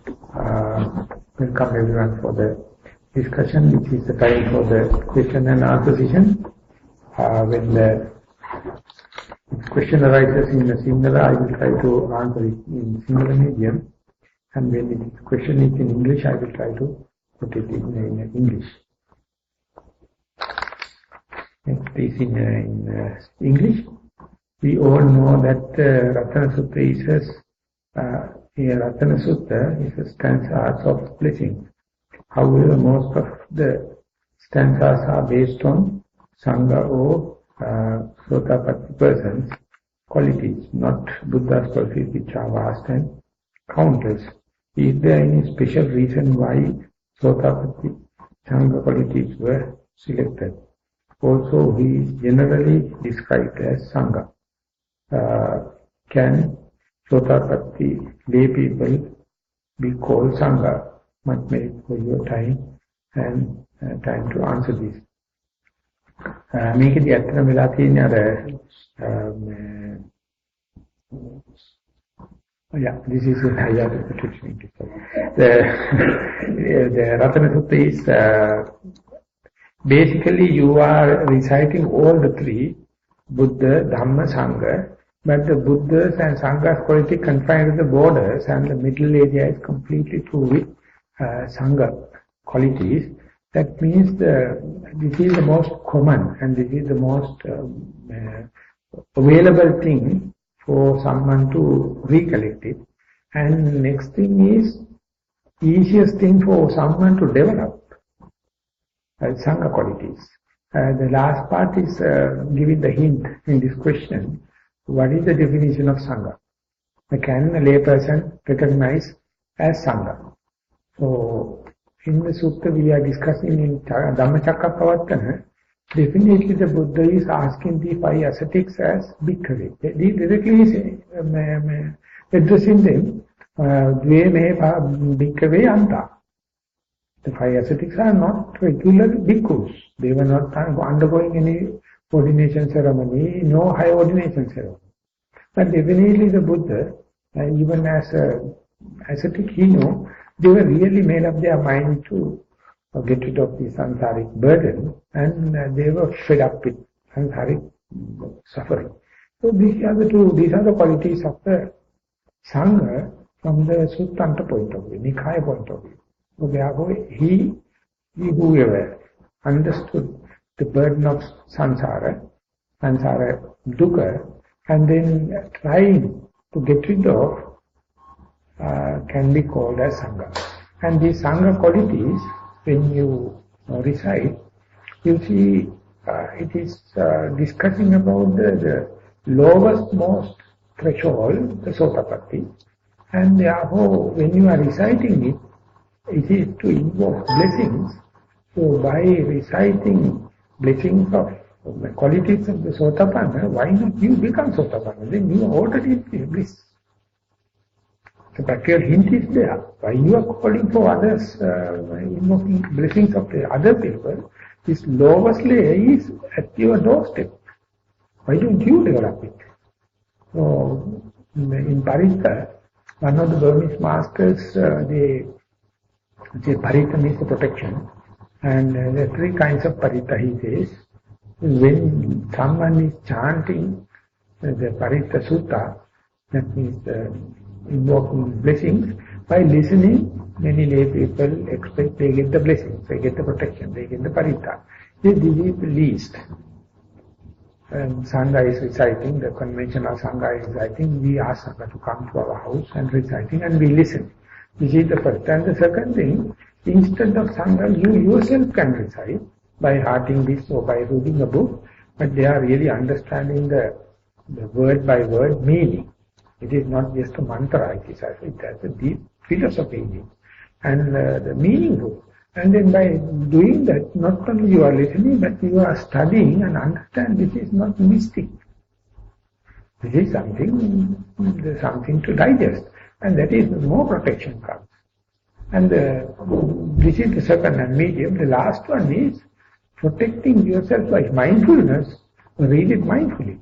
Welcome everyone for the discussion, which is the time for the question and answer session. When the question arises in a singular, I will try to answer it in singular medium. And when the question is in English, I will try to put it in English. Next is in English. We all know that Ratana Sutta is Ratana Sutta is a stanzas of blessings. However, most of the stanzas are based on Sangha or Sotapatti persons' qualities, not Buddha's qualities, which are vast and countless. Is there any special reason why Sotapatti Sangha qualities were selected? Also, he is generally described as Sangha. Can Sotapatti lay people be called Sangha? Much made for your time and time to answer this. මේකදී ඇත්තටම වෙලා තියෙන්නේ this is a higher opportunity. The Ratana Sutta is basically you are reciting all the three, Buddha, Dhamma, Sangha, but the Buddha's and Sangha's quality confined to the borders, and the middle area is completely through with Sangha qualities. That means this is the most common and this is the most available thing for someone to recollect it. And next thing is easiest thing for someone to develop Sangha qualities. The last part is giving the hint in this question. What is the definition of Sangha? Can a layperson recognize as Sangha? So, in the Sutta we are discussing in Dhammacakkappavattana, definitely the Buddha is asking the five ascetics as bhikkhave. He directly is addressing them, dve me bhikkhave anta. The five ascetics are not regular bhikkhus. They were not undergoing any ordination ceremony, no high ordination ceremony. But definitely the Buddha, even as a ascetic, he knew they were really made up their mind to get rid of the samsaric burden, and they were fed up with samsaric suffering. So these are the qualities of the Sangha from the Suttanta point of view, Nikaya point of view. So therefore, he whoever understood the burden of samsara dukkha, and then trying to get rid of, can be called as Sangha. And these Sangha qualities, when you recite, you see it is discussing about the lowest most threshold, the Sotapatti. And therefore, when you are reciting it, it is to invoke blessings. So by reciting blessings of the qualities of the Sotapanna, why not you become Sotapanna? Then you are already in bliss. The practical hint is there. Why you are calling for others, invoking blessings of the other people, this lowest layer is at your doorstep. Why don't you develop it? So, in Paritta, one of the Burmese masters, they Paritta means the protection. And there are three kinds of Paritta, he says. When someone is chanting the Paritta Sutta, that means invoking blessings, by listening, many lay people expect they get the blessings, they get the protection, they get the Paritta. This is the least. And Sangha is reciting, the conventional Sangha is reciting, we ask Sangha to come to our house and reciting, and we listen. This is the first. And the second thing, instead of Sangha, you yourself can recite by hearting this or by reading a book, but they are really understanding the word by word meaning. It is not just a mantra, it has a deep philosophy in it, and the meaningful. And then by doing that, not only you are listening, but you are studying and understand this is not mystic. This is something to digest, and that is more protection comes. And this is the second and medium. The last one is protecting yourself by mindfulness. Read it mindfully.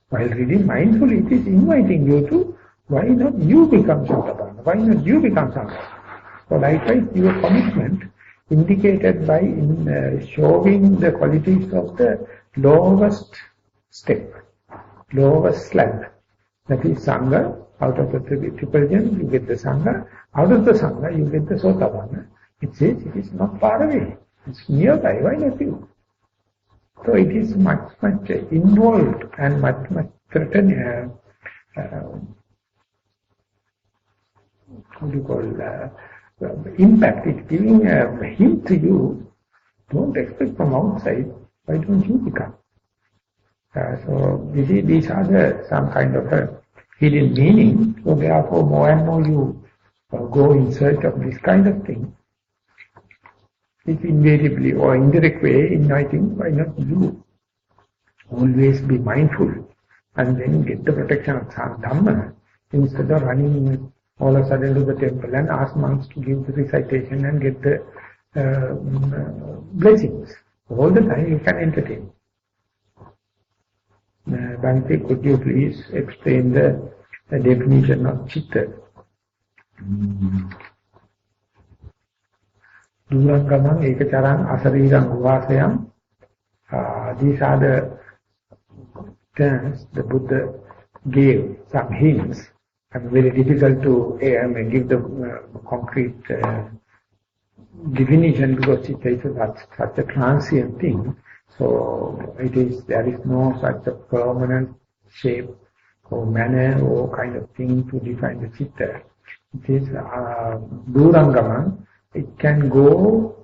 While reading mindfully, it is inviting you to, why not you become Sotapanna? Sangha? Why not you become Sangha? So likewise, your commitment indicated by showing the qualities of the lowest step, lowest slab. That is Sangha. Out of the triple gem, you get the Sangha. Out of the Sangha, you get the Sotapanna. It says it is not far away. It's nearby. Why not you? So it is much involved and much threatening. Impact. It's giving a hint to you. Don't expect from outside. Why don't you become? So these are some kind of a hidden meaning. So therefore, more and more you go in search of this kind of thing. It's invariably or indirect way inviting, why not you? Always be mindful and then get the protection of Dhamma instead of running all of a sudden to the temple and ask monks to give the recitation and get the blessings. All the time you can entertain. Bhante, could you please explain the definition of chitta? Durangamam, Ekacharam, Asariram, Uvasayam. These are the terms the Buddha gave, some hints. And very difficult to give the concrete definition because it is such a transient thing. So there is no such a permanent shape or manner or kind of thing to define the chitta. It is Durangamam. It can go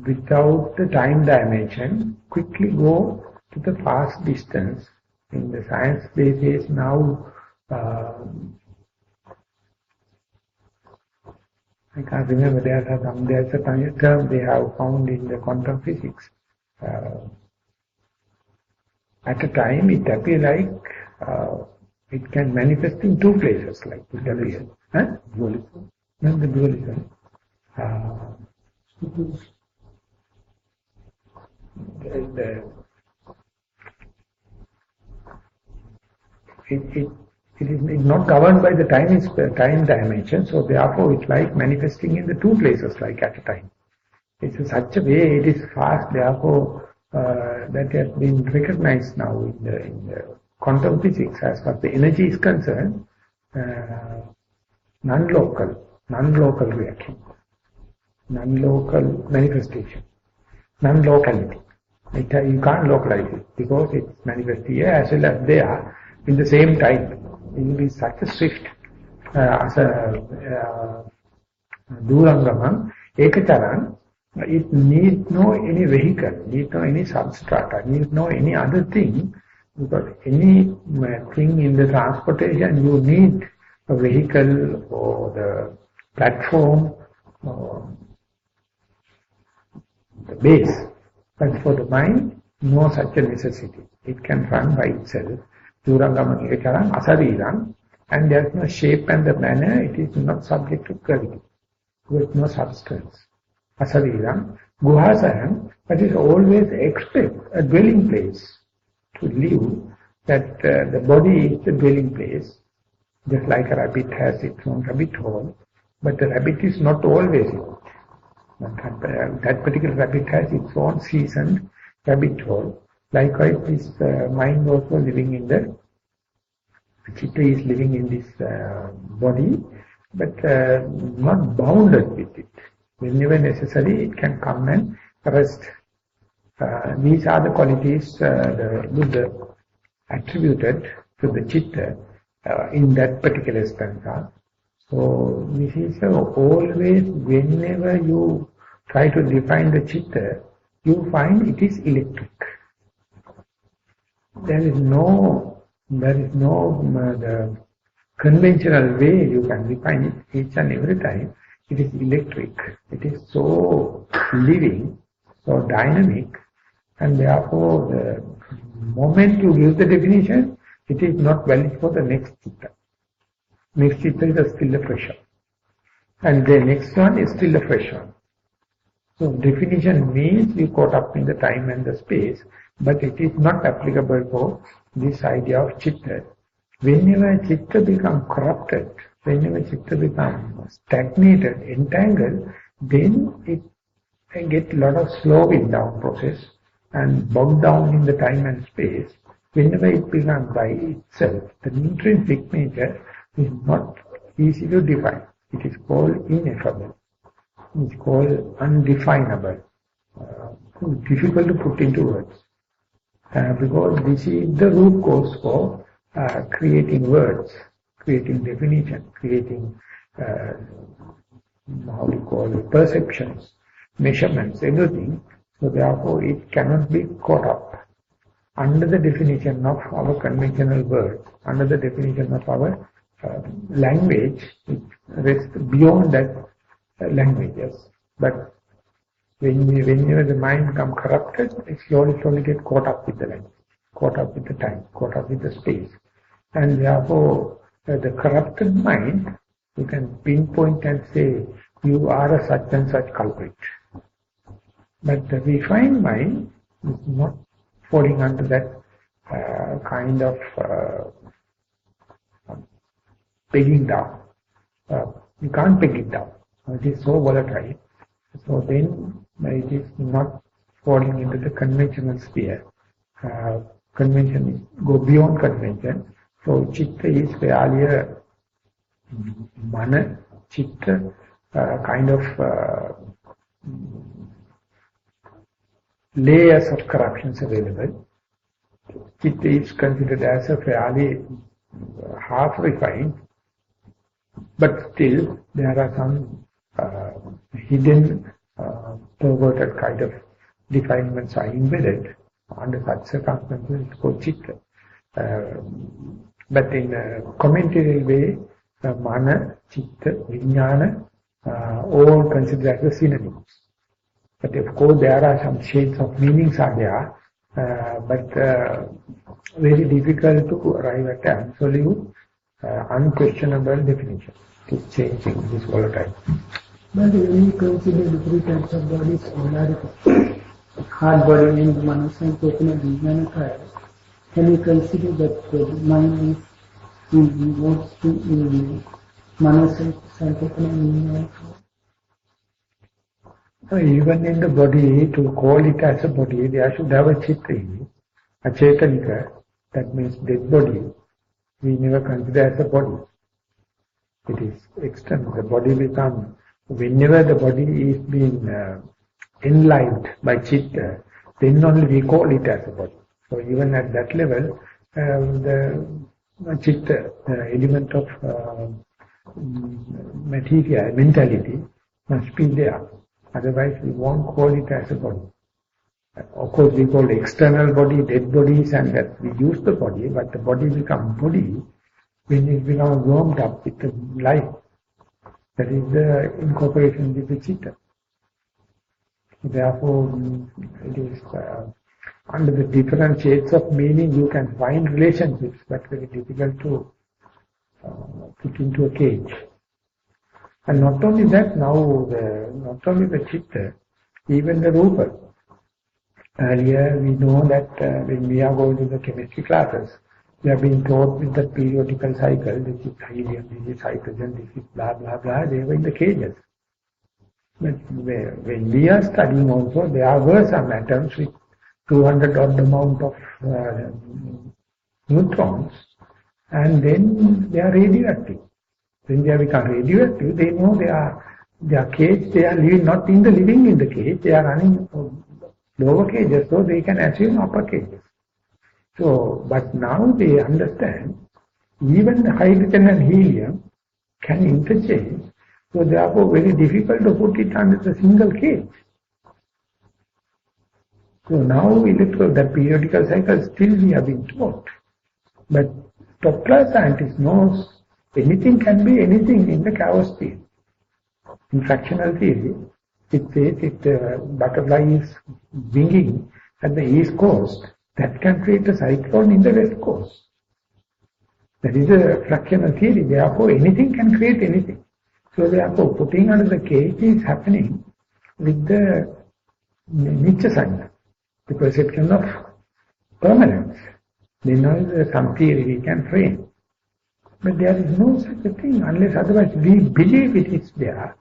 without the time dimension, quickly go to the fast distance. In the science basis now, I can't remember, there's a term they have found in the quantum physics. At a time it appears like it can manifest in two places, like it appears. Dualism. Not the dualism. It is not governed by the time dimension, so therefore it's like manifesting in the two places, like at a time. It's in such a way, it is fast, therefore that has been recognized now in the quantum physics as far as the energy is concerned, non-local reaction, non-local manifestation, non-locality. You can't localize it because it's manifest here as well as there in the same time. It will be such a swift as a Durangamam, Ekacharan. It needs no any vehicle, needs no any substrata, needs no any other thing, because any thing in the transportation you need a vehicle or the platform or the base. But for the mind, no such a necessity. It can run by itself. Durangamam Ekacharam Asariram, and there is no shape and the manner, it is not subject to gravity. With no substance. Asariram, Guhasayam, but it always expects a dwelling place to live, that the body is the dwelling place, just like a rabbit has its own rabbit hole, but the rabbit is not always in it. That particular rabbit has its own seasoned rabbit hole. Likewise, this mind also living in the chitta is living in this body, but not bounded with it. Whenever necessary, it can come and rest. These are the qualities the Buddha attributed to the chitta in that particular stanza. So this is always, whenever you try to define the chitta, you find it is electric. There is no the conventional way you can define it each and every time. It is electric. It is so living, so dynamic, and therefore the moment you give the definition, it is not valid for the next chitta. Next chitta is still a fresh one. And the next one is still a fresh one. So definition means you caught up in the time and the space, but it is not applicable for this idea of chitta. Whenever chitta becomes corrupted, whenever chitta becomes stagnated, entangled, then it can get a lot of slowing down process and bogged down in the time and space. Whenever it becomes by itself, the intrinsic nature is not easy to define. It is called ineffable. It is called undefinable. Difficult to put into words. Because this is the root cause for creating words, creating definition, creating perceptions, measurements, everything. So therefore it cannot be caught up under the definition of our conventional words, under the definition of our language. It rests beyond that languages. But whenever the mind becomes corrupted, it slowly get caught up with the language, caught up with the time, caught up with the space. And therefore, the corrupted mind, you can pinpoint and say, you are a such and such culprit. But the refined mind is not falling under that kind of pegging down. You can't peg it down. It is so volatile. So then it is not falling into the conventional sphere. Convention is go beyond convention. So chitta is really a mana, chitta, kind of layers of corruptions available. Chitta is considered as a fairly half refined, but still there are some hidden, perverted kind of definements are embedded. Under such circumstances, it's called chitta. But in a commentary way, mana, chitta, vijnana, all considered as synonyms. But of course, there are some shades of meanings are there, but very difficult to arrive at an absolute, unquestionable definition. It's changing, this volatile. But when you consider the three types of bodies, hard body and Mana, Sankopana, Vijnana, Kaya, can you consider that the mind is involved in Mana, Sankopana, Vijnana? Even in the body, to call it as a body, there should have a chitta in it, a chetanika, that means dead body. We never consider as a body. It is external. The body becomes, whenever the body is being enlivened by chitta, then only we call it as a body. So even at that level, the chitta, the element of material, mentality, must be there. Otherwise we won't call it as a body. Of course we call external body, dead bodies, and that we use the body, but the body becomes body when it becomes warmed up with the life. That is the incorporation with the chitta. Therefore, it is under the different shades of meaning you can find relationships, but very difficult to put into a cage. And not only that, now not only the chitta, even the rupa. Earlier we know that when we are going to the chemistry classes, we have been taught with the periodical cycle, this is helium, this is hydrogen, this is blah blah blah, they were in the cages. But when we are studying also, there were some atoms with 200 odd amount of neutrons, and then they are radioactive. When they become radioactive, they know they are cage, they are living not in the living in the cage, they are running lower cages, so they can assume upper cages. So, but now they understand even the hydrogen and helium can interchange, so therefore very difficult to put it under the single cage. So now the periodical cycle still we have been taught, but top class scientist knows anything can be anything in the chaos field. In fractional theory, it says if the butterfly is winging at the east coast, that can create a cyclone in the west coast. That is a fractional theory. Therefore, anything can create anything. So therefore, putting under the cage is happening with the Nissarana, the perception of permanence. Then now some theory we can frame. But there is no such a thing unless otherwise we believe it is there.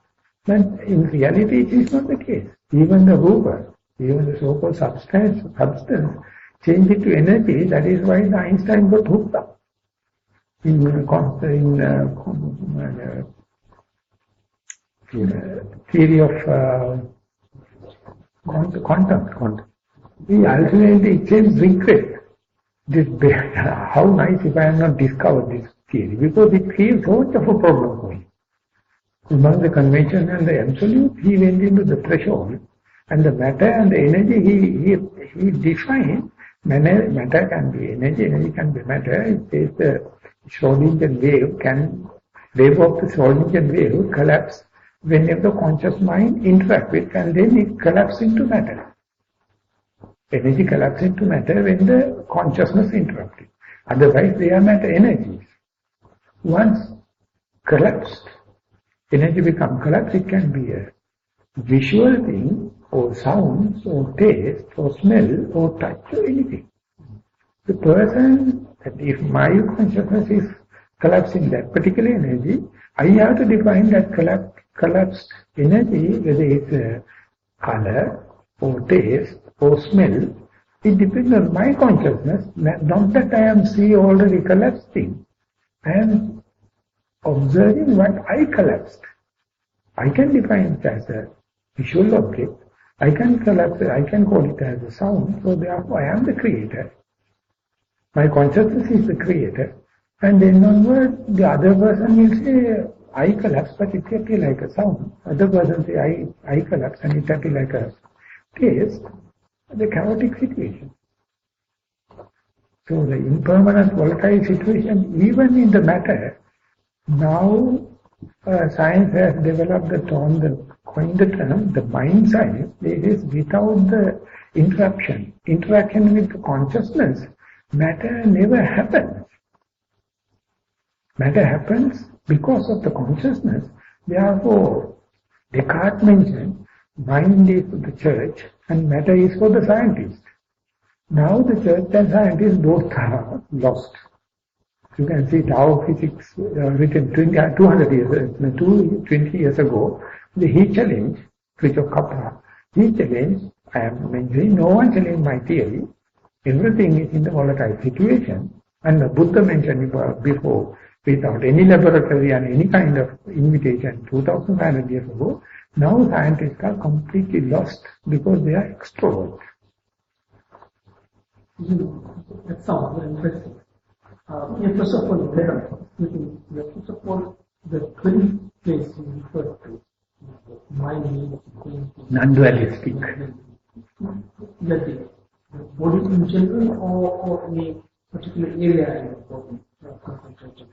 But in reality it is not the case. Even the rupa, even the so-called substance, change it to energy. That is why the Einstein got hooked up in theory of quantum. He ultimately changed regret. How nice if I have not discovered this theory, because it creates so much of a problem for him. Among the convention and the absolute, he went into the threshold, and the matter and the energy he defined. Matter can be energy can be matter. It says the Schrodinger wave of the Schrodinger wave collapse whenever the conscious mind interacts with, and then it collapses into matter. Energy collapses into matter when the consciousness interrupts. Otherwise, they are matter energies. Once collapsed, energy becomes collapsed. It can be a visual thing, or sounds, or taste, or smell, or touch, or anything. The person, that if my consciousness is collapsing that particular energy, I have to define that collapsed energy, whether it's a color, or taste, or smell. It depends on my consciousness, not that I am seeing already collapsing. I am observing what I collapsed. I can define it as a visual object. I can call it as a sound. So therefore I am the creator. My consciousness is the creator. And then onward, the other person will say, I collapse, but it appears like a sound. Other person say, I collapse, and it appears like a taste. The chaotic situation. So the impermanent, volatile situation, even in the matter, now science has developed coined the term, the mind science. It is without the interaction with the consciousness, matter never happens. Matter happens because of the consciousness. Therefore, Descartes mentioned, mind is for the church and matter is for the scientist. Now the church and scientists both are lost. You can see Tao physics written 220 years ago. He challenged, Fritjof Capra, he challenged, I am mentioning, no one challenged my theory. Everything is in the volatile situation. And the Buddha mentioned before, without any laboratory and any kind of invitation 2,500 years ago, now scientists are completely lost because they are extroverts. That sounds very interesting. First of all, first of all, the 20 place you referred to, mind, non-dualistic. The body in general or any particular area in the body, concentration,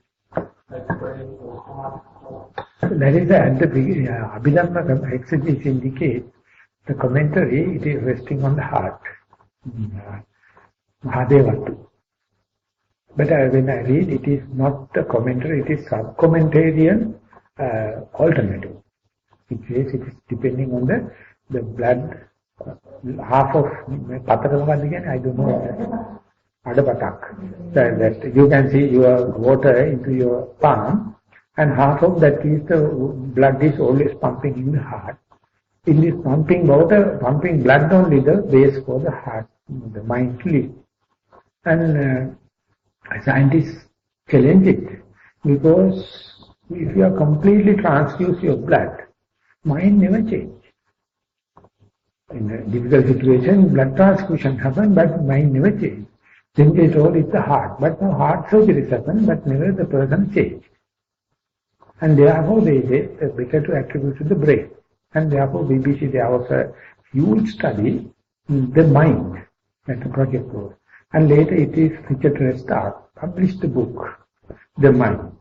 like brain or heart or... That is at the beginning, Abhidhamma exegesis indicates the commentary, it is resting on the heart. Mahadevatu. But when I read, it is not the commentary, it is sub-commentarian alternative. It says it is depending on the blood, half of, I don't know, Adapatak. That you can see your water into your palm, and half of that is the blood is always pumping in the heart. In this pumping water, pumping blood only the base for the heart, the mind to live. And scientists challenge it, because if you are completely transfuse your blood, mind never change. In a difficult situation, blood transfusion happen, but mind never change. Then they told it's the heart, but now heart surgery happen, but never the person change. And therefore they say it's better to attribute to the brain. And therefore BBC, there was a huge study, the mind, that the project was. And later it is Richard Restart published the book, The Mind.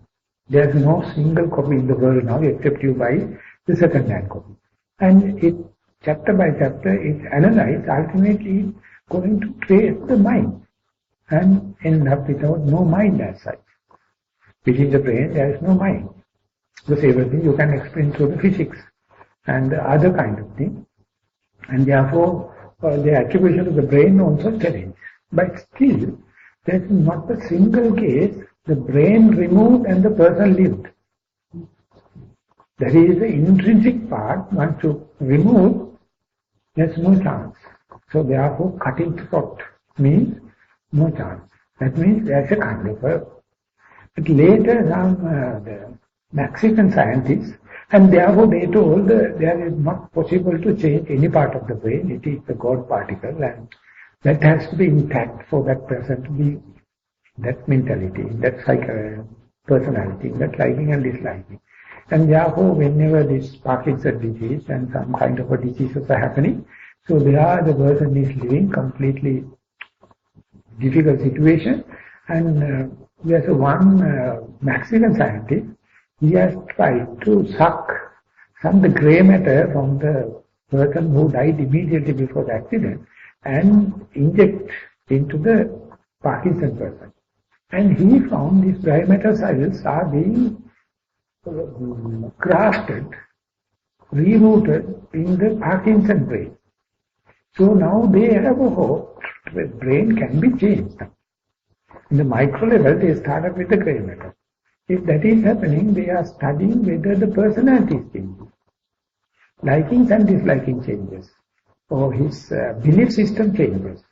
There is no single copy in the world now except you buy the second-hand copy. And it, chapter by chapter, is analyzed, ultimately going to trace the mind and end up without no mind as such. Within the brain there is no mind. Because everything you can explain through the physics and the other kind of thing. And therefore the attribution to the brain also challenged. But still, there is not a single case the brain removed and the person lived. That is the intrinsic part. Once you remove, there's no chance. So therefore, cutting throat means no chance. That means there's a kind of a... But later the Mexican scientists, and therefore they told there is not possible to change any part of the brain. It is the God particle, and that has to be intact for that person to be that mentality, that personality, that liking and disliking. And therefore, whenever this Parkinson's disease and some kind of a diseases are happening, so there the person is living completely difficult situation. And there's one Mexican scientist, he has tried to suck some of the grey matter from the person who died immediately before the accident and inject into the Parkinson person. And he found these grey matter cells are being grafted, rerouted in the Parkinson brain. So now they have a hope the brain can be changed. In the micro level, they started with the grey matter. If that is happening, they are studying whether the personality is changing. Likings and disliking changes, or his belief system changes.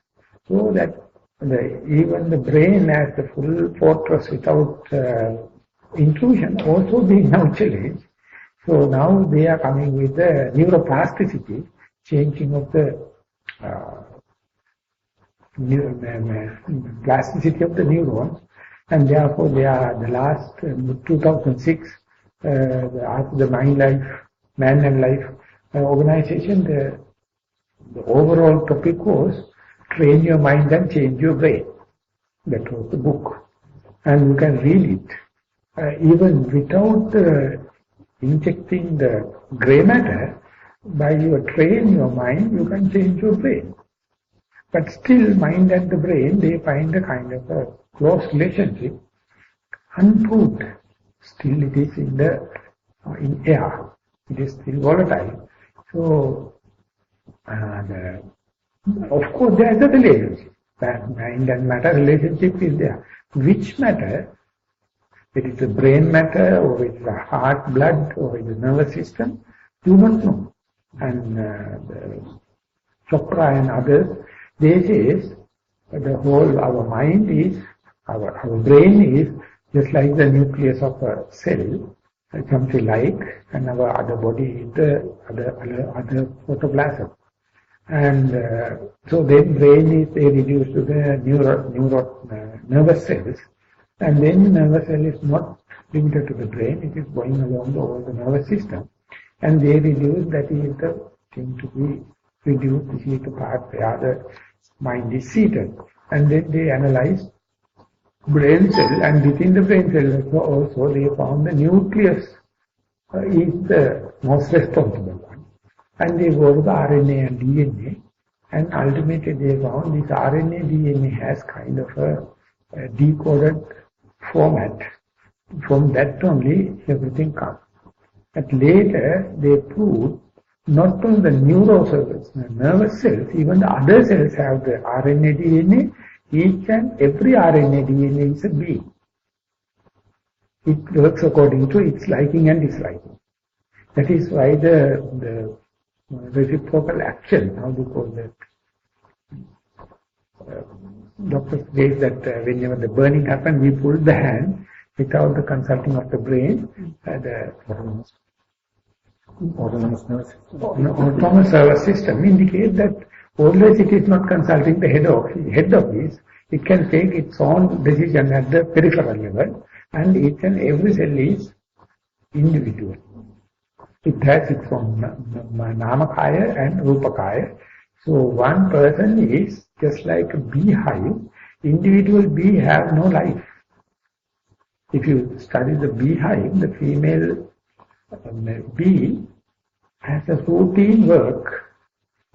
So that even the brain as the full fortress without intrusion also being now challenged. So now they are coming with the neuroplasticity, changing of the plasticity of the neurons, and therefore they are the last 2006 after the Man and Life organization, the overall topic was train your mind and change your brain. That was the book, and you can read it even without injecting the grey matter. By your train your mind, you can change your brain. But still, mind and the brain, they find a kind of a close relationship, unproved. Still it is in air. It is still volatile. So, of course there is a relationship. That mind and matter relationship is there. Which matter? It is the brain matter, or it is the heart, blood, or it is the nervous system, do not know. And Chopra and others, they say the whole, our mind is, our brain is just like the nucleus of a cell, something like, and our other body is the other protoplasm. And so then brain is reduced to the nervous cells, and then nervous cell is not limited to the brain, it is going along all the nervous system. And they reduce, that is the thing to be reduced, this is the part where the mind is seated. And then they analyze brain cell, and within the brain cell also they found the nucleus is the most responsible one. And they go to the RNA and DNA, and ultimately they found this RNA DNA has kind of a decoded format. From that only everything comes. But later they proved not only the neurocells, the nervous cells, even the other cells have the RNA DNA. Each and every RNA DNA is a being. It works according to its liking and disliking. That is why the reciprocal action, how do you call that? Doctors say that whenever the burning happens, we pull the hand without the consulting of the brain. Autonomous nervous system indicates that always it is not consulting the head office. It can take its own decision at the peripheral level, and each and every cell is individual. It has its own Namakaya and Rupakaya. So one person is just like a beehive. Individual bee have no life. If you study the beehive, the female bee has a routine work,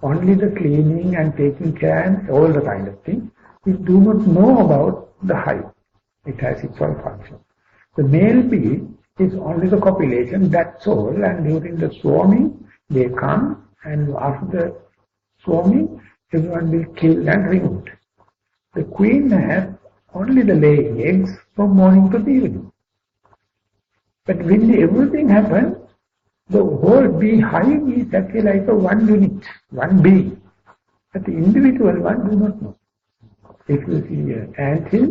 only the cleaning and taking care and all the kind of thing. We do not know about the hive. It has its own function. The male bee is only the copulation, that's all, and during the swarming they come, and after the swarming everyone will kill and remove. The queen has only the laying eggs from morning to the evening. But when everything happens, the whole beehive is actually like a one unit, one bee. But the individual one do not know. If you see an ant hill,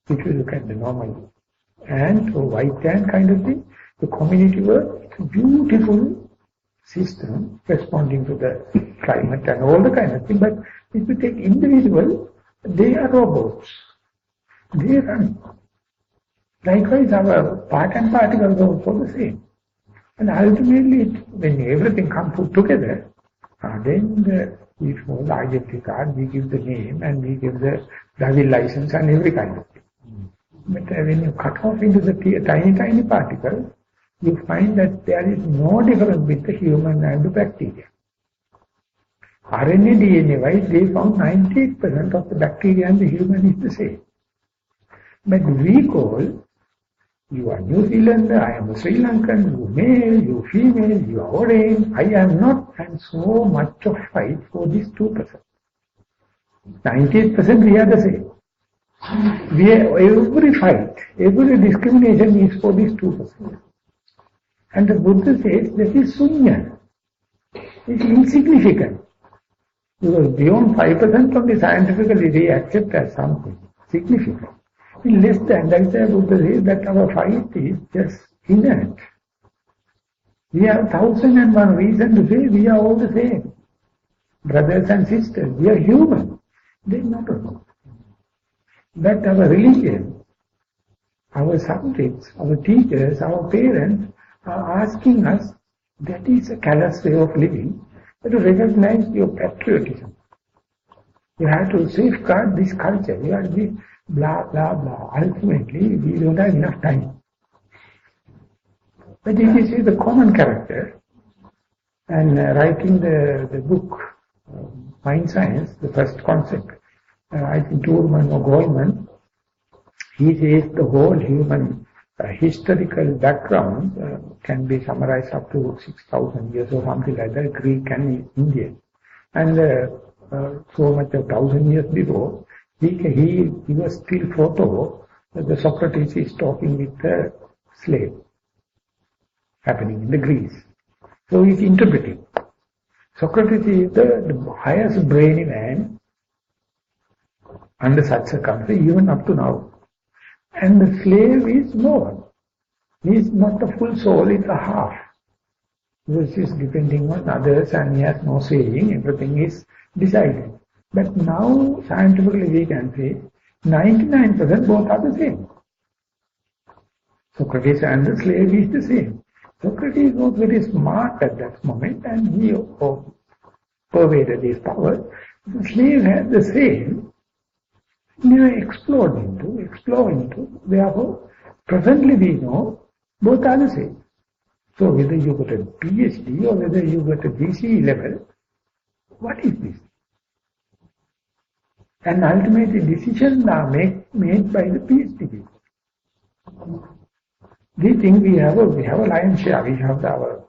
if you look at the normal ant or white ant kind of thing, the community work, it's a beautiful system responding to the climate and all the kind of thing. But if you take individual, they are robots. They run. Likewise, our part and particles are also the same. And ultimately, when everything comes put together, then we form the identity card, we give the name, and we give the driving license and every kind of thing. But when you cut off into the tiny particles, you find that there is no difference with the human and the bacteria. RNA, DNA wise, they found 98% of the bacteria and the human is the same. But we call, you are New Zealander, I am a Sri Lankan, you male, you female, you are orange, I am not, and so much of fight for this 2%. 98% we are the same. Every fight, every discrimination is for this 2%. And the Buddha says that is sunya. It's insignificant. Because beyond 5% from the scientifically they accept as something significant. In less than that, the Buddha says that our fight is just inert. We have 1,001 reasons to say we are all the same. Brothers and sisters, we are human. They are not alone. But our religion, our subjects, our teachers, our parents are asking us, that is a callous way of living, to recognize your patriotism. You have to safeguard this culture. You have to be blah, blah, blah. Ultimately, we don't have enough time. But if you see the common character, and writing the book, Mind Science, the first concept, I think Turman or Goleman, he says the whole human historical background can be summarized up to 6,000 years or something like that, Greek and Indian. And so much of 1,000 years before, he was still photo, the Socrates is talking with the slave, happening in the Greece. So he's interpreting. Socrates is the highest brainy man under such circumstances, even up to now. And the slave is no one. He is not a full soul, it's a half. Which is depending on others and he has no saying, everything is decided. But now, scientifically we can say, 99% both are the same. Socrates and the slave is the same. Socrates was very smart at that moment and he pervaded his power. The slave had the same, never explore into. Therefore, presently we know both are the same. So whether you got a PhD or whether you got a GCE level, what is this? And ultimately decisions are made by the PhD people. We think we have a lion's share, we have our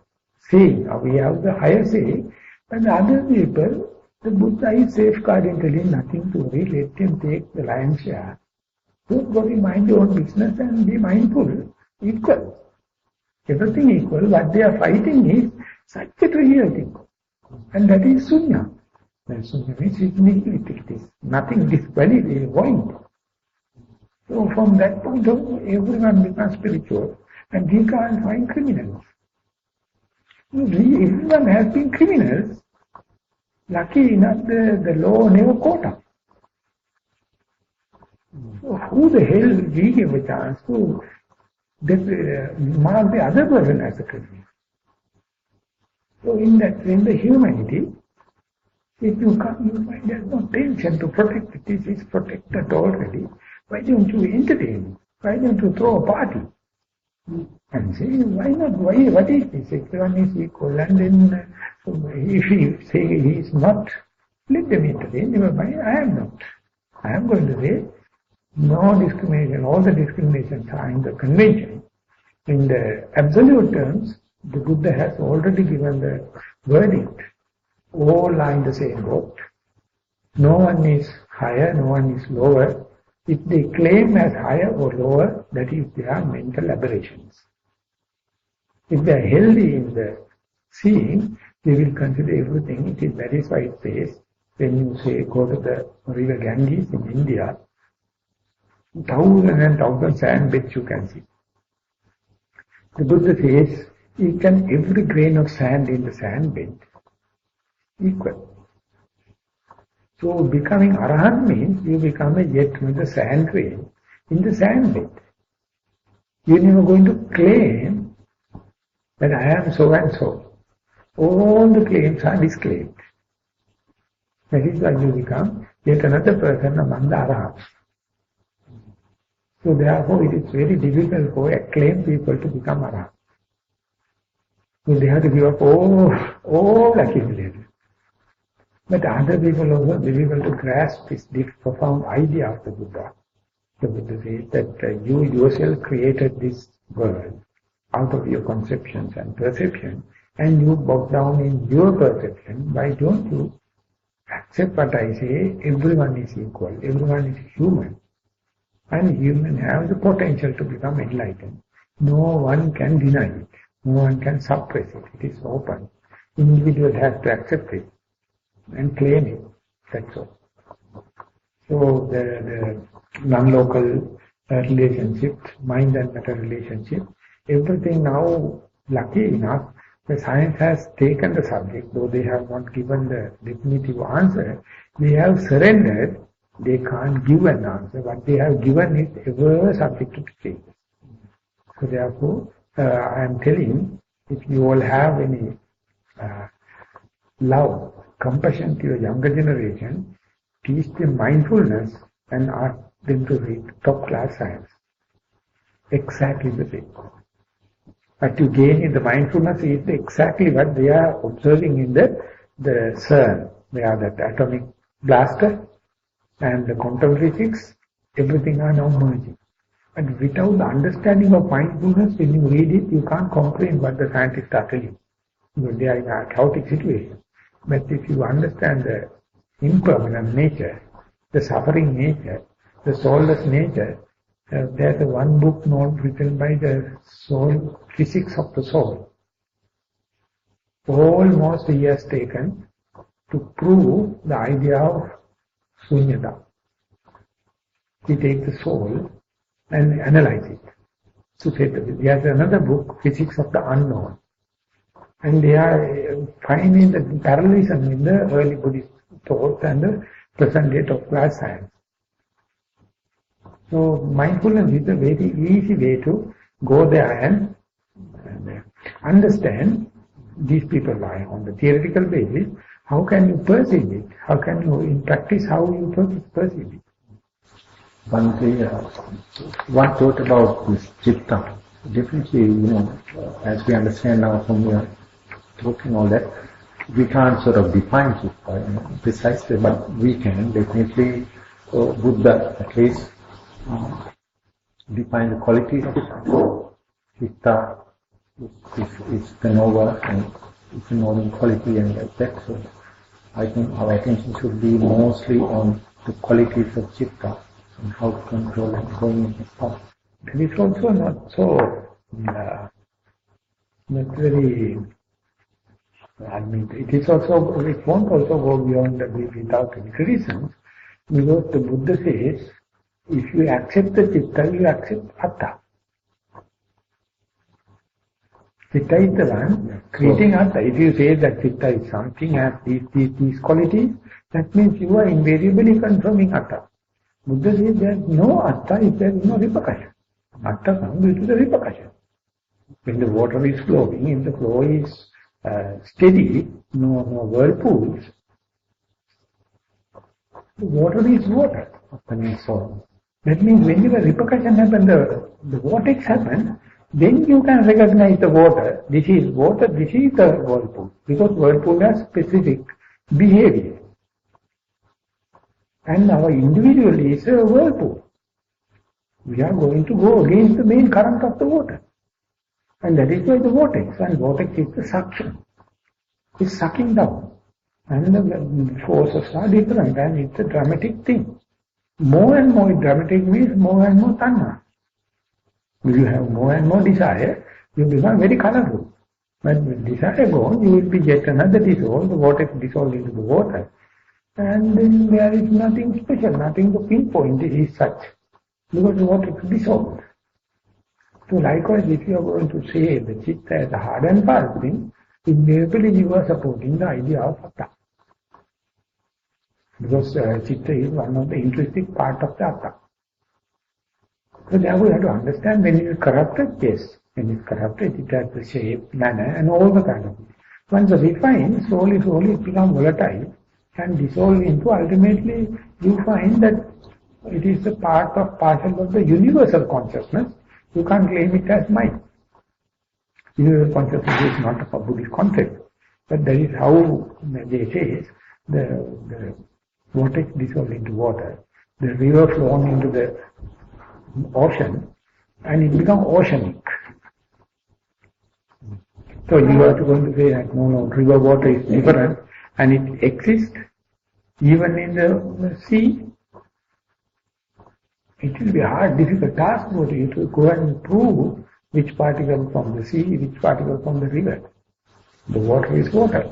saying, or we have the higher say, but the other people, the Buddha is safeguarding, telling nothing to worry, let them take the lion's share. Don't worry, mind your own business and be mindful, equal. Everything equal, what they are fighting is such a trivial thing. And that is sunya. And sunya means it is nothing, this valid, it is void. So from that point of view, everyone becomes spiritual and we can't find criminals. Everyone has been criminals. Lucky enough, the law never caught up. So who the hell will we give a chance to mark the other person as a criminal? So in the humanity, if you come, you find there's no tension to protect it. This is protected already. Why don't you entertain it? Why don't you throw a party? And say, why not? Why? What is this? Everyone is equal. And then, if you say he is not, let them entertain. Never mind, I am not. I am going to say, no discrimination. All the discriminations are in the convention. In the absolute terms, the Buddha has already given the verdict. All are in the same boat. No one is higher, no one is lower. If they claim as higher or lower, that is their mental aberrations. If they are healthy in the seeing, they will consider everything. It is very why it says, when you say go to the river Ganges in India, thousands and thousands sand beds you can see. The Buddha says, each and every grain of sand in the sand bed equal. So becoming Arahant means you become a jet with the sand grain in the sand bed. You're never going to claim that I am so and so. All the claims are disclaimed. That is why you become yet another person among the Arahants. So therefore it is very difficult for acclaimed people to become Arahant. So they have to give up all accumulated. But other people also difficult to grasp this deep, profound idea of the Buddha. The Buddha says that you yourself created this world out of your conceptions and perception, and you bow down in your perception. Why don't you accept what I say? Everyone is equal, everyone is human, and human have the potential to become enlightened. No one can deny it, no one can suppress it. It is open. Individual has to accept it and claim it. That's all. So the non-local relationship, mind and matter relationship, everything now, lucky enough, the science has taken the subject, though they have not given the definitive answer, they have surrendered. They can't give an answer, but they have given it ever subject to change. So therefore, I am telling, if you all have any love, compassion to your younger generation, teach them mindfulness and ask them to read top-class science. Exactly the same. What you gain in the mindfulness is exactly what they are observing in the CERN, where that atomic blaster and the quantum physics, everything are now merging. But without the understanding of mindfulness, when you read it, you can't comprehend what the scientists are telling you. Because they are in a chaotic situation. But if you understand the impermanent nature, the suffering nature, the soulless nature, there's one book not written by the soul, physics of the soul. Almost he has taken to prove the idea of sunyata. He takes the soul and analyze it. So there's another book, Physics of the Unknown. And they are finding the parallelism in the early Buddhist thought and the present day of class science. So mindfulness is a very easy way to go there and understand these people are on the theoretical basis. How can you perceive it? How can you, in practice, how you perceive it? One thought about this citta. Definitely, as we understand now from your talking all that, we can't sort of define citta precisely, but we can definitely, Buddha at least, define the qualities of citta. Citta is the knower and it's a knowing quality and like that. So I think our attention should be mostly on the qualities of citta and how to control and going in this path. And it's also not so, not very, it is also, it won't also go beyond the without any reasons, because the Buddha says, if you accept the citta, you accept atta. Citta is the one creating atta. If you say that citta is something, has these qualities, that means you are invariably confirming atta. Buddha says there is no atta if there is no repercussion. Atta comes due to the repercussion. When the water is flowing, if the flow is steady, no whirlpools, the water is water. That means whenever repercussion happens, the vortex happens, then you can recognize the water. This is water, this is the whirlpool. Because whirlpool has specific behavior. And our individual is a whirlpool. We are going to go against the main current of the water. And that is why the vortex. And vortex is the suction. It's sucking down. And the forces are different and it's a dramatic thing. More and more dramatic means more and more tanha. If you have more and more desire, you become very colorful. But when desire goes, you will be yet another dissolve, the water dissolved into the water. And then there is nothing special, nothing to pinpoint, it is such. Because the water is dissolved. So likewise, if you are going to say the chitta as a hard and fast thing, invariably you are supporting the idea of atta. Because chitta is one of the intrinsic part of the atta. So therefore you have to understand when it is corrupted, yes. When it is corrupted, it has the shape, manner and all the kind of things. Once refined, slowly it becomes volatile and dissolve into, ultimately you find that it is a partial of the universal consciousness. You can't claim it as mine. Universal consciousness is not a Buddhist concept. But that is how they say the water is dissolved into water, the river flown into the ocean, and it becomes oceanic. So you are going to say that no, river water is different and it exists even in the sea. It will be a hard, difficult task for you to go and prove which particle from the sea, which particle from the river. The water is water.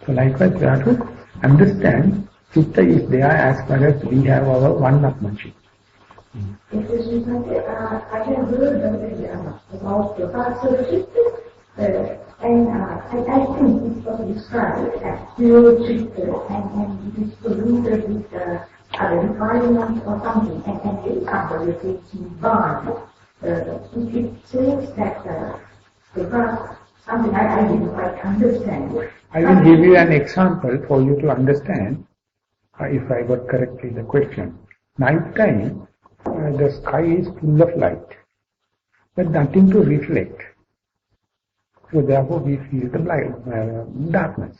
So likewise we have to understand chitta is there as far as we have our one-upmanship. I have heard about the partial chitta, and I think it was described as pure chitta, and it is polluted with other refinement or something, and the example is Nibbana. It says that the something I didn't quite understand. I will give you an example for you to understand, if I got correctly the question. Night time, the sky is full of light, but nothing to reflect. So therefore we feel the darkness.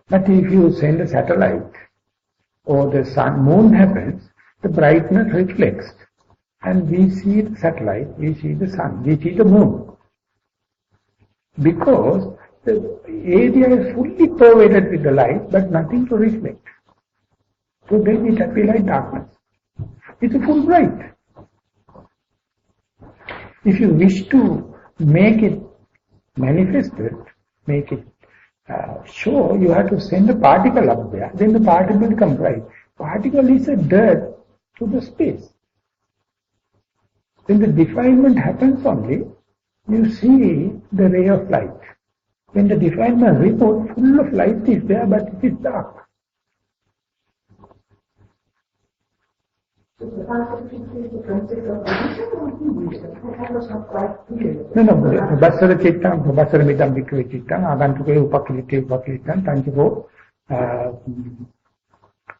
But if you send a satellite, or the moon happens, the brightness reflects. And we see the satellite, we see the sun, we see the moon. Because the area is fully pervaded with the light, but nothing to reflect. So then it appears like darkness. It's a full bright. If you wish to make it manifested, make it show, you have to send a particle up there, then the particle becomes bright. Particle is a dirt to the space. When the defilement happens only, you see the ray of light. When the defilement removes, full of light is there, but it is dark. So the partial chitta is the concept of illusion or illusion? That was not quite clear. No, Basara Chitta, Basara Midam Bhikkhave Chitta, Agantuke Upakilite, Tanchiko,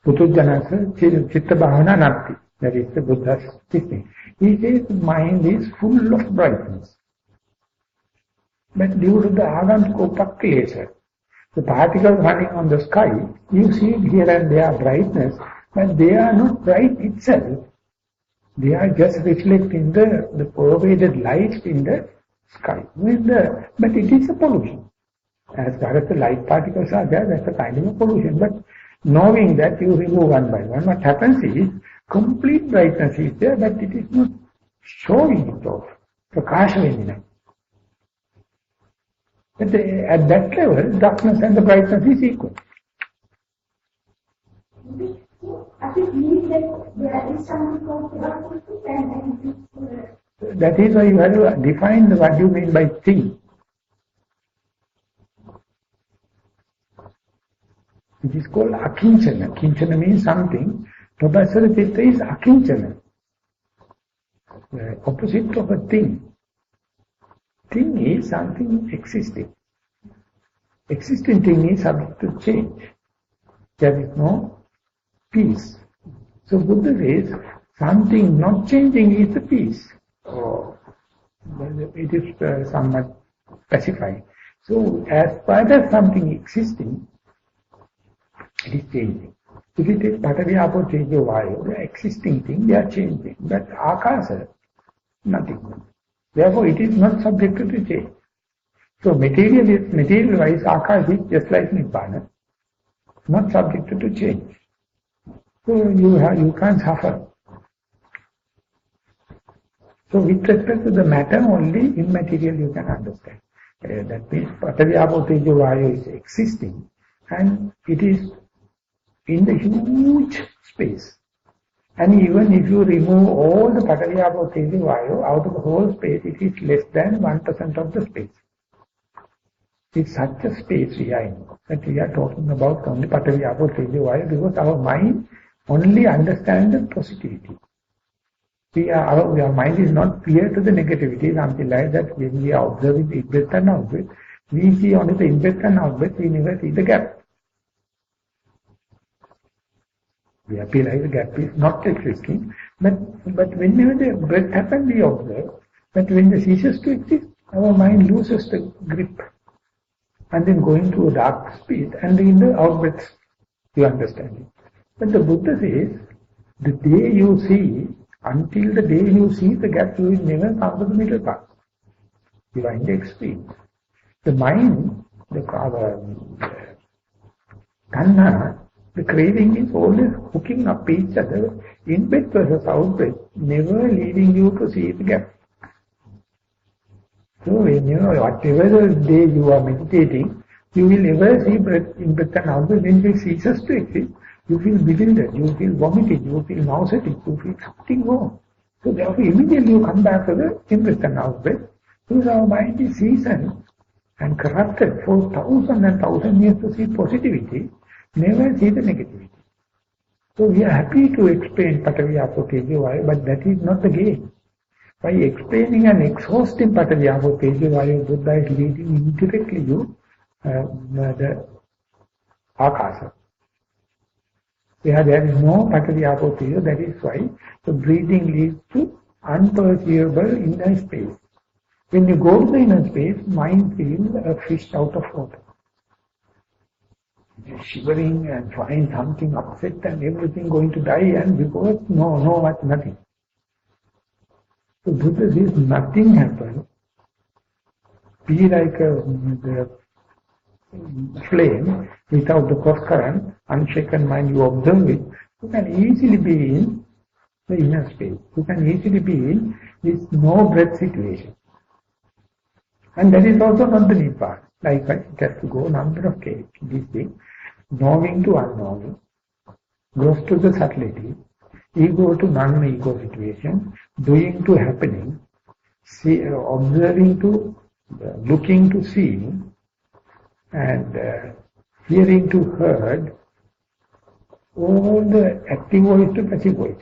Putujjanasa, Chitta Bhavana Natti. That is the Buddha's teaching. He says mind is full of brightness. But due to the Agantuka Upakilite, the particles running on the sky, you see here and there brightness, but they are not bright itself. They are just reflecting the pervaded light in the sky. But it is a pollution. As far as the light particles are there, that's a kind of a pollution. But knowing that, you remove one by one. What happens is, complete brightness is there, but it is not showing it off. Prakasha Vendina. But at that level, darkness and the brightness is equal. I believe that there is something called philosophy and that is why you have to define what you mean by thing. It is called akinchana. Kinchana means something. Topasara chitta is akinchana. The opposite of a thing. Thing is something existing. Existing thing is subject to change. There is no peace. So Buddha says, something not changing is the peace. Oh, it is somewhat pacified. So as far as something existing, it is changing. If it is Patavi Apo Tejo Vayu, the existing thing, they are changing. But Akasa, nothing. Therefore it is not subject to change. So material-wise, Akasa is just like Nibbana, not subject to change. So you can't suffer. So with respect to the matter, only immaterial you can understand. That means Patavi Apo Tejo Vayu is existing and it is in the huge space. And even if you remove all the Patavi Apo Tejo Vayu out of the whole space, it is less than 1% of the space. It's such a space we are in, that we are talking about only Patavi Apo Tejo Vayu, because our mind only understands the positivity. Our mind is not clear to the negativity, something like that. When we are observing the in-breath and out-breath, we see only the in-breath and out-breath, we never see the gap. We appear like the gap is not existing, but whenever the breath happens, we observe. But when it ceases to exist, our mind loses the grip, and then going to a dark space, and in the out-breath, you understand it. But the Buddha says, the day you see, until the day you see the gap, you will never come to the middle path. You are in the extreme. The mind, the tanha, the craving is always hooking up each other, in breath versus out breath, never leading you to see the gap. So when whatever the day you are meditating, you will never see breath, in breath and out breath. When it ceases to exist, you feel bewildered, you feel vomiting, you feel nauseating, you feel something wrong. So therefore immediately you come back to the in-breath and out-breath. Because our mind is seasoned and corrupted for 1,000 and 1,000 years to see positivity, never see the negativity. So we are happy to explain Patavi Apo Tejo Vayu, but that is not the game. By explaining and exhausting Patavi Apo Tejo Vayu, Buddha is leading indirectly you the Akasa. There is no Patavi Apo Tejo, that is why the breathing leads to unperceivable inner space. When you go to the inner space, mind feels a fish out of water. You're shivering and find something upset and everything going to die, and because nothing. So Buddha says nothing happens. Be like the flame without the cross current, unshaken mind, you observe it, you can easily be in the inner space. You can easily be in this no breath situation. And that is also not the Nibbana. Likewise, it has to go number of cases. This thing, knowing to unknowing, goes to the subtlety, ego to non-ego situation, doing to happening, observing to, looking to seeing, and hearing to heard, all the active voice to passive voice.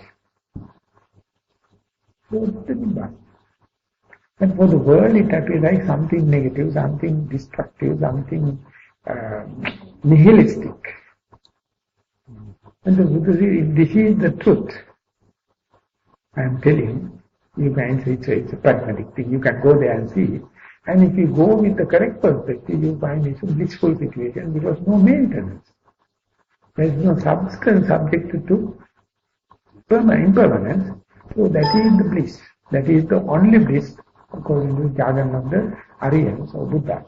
So it's the Nibbana. And for the world it appears like something negative, something destructive, something nihilistic. And the Buddha says, if this is the truth, I am telling you, can say it's a pragmatic thing, you can go there and see it. And if you go with the correct perspective, you find it's a blissful situation because no maintenance. There is no substance subjected to impermanence. So that is the bliss. That is the only bliss according to the jargon of the Aryans or Buddhas.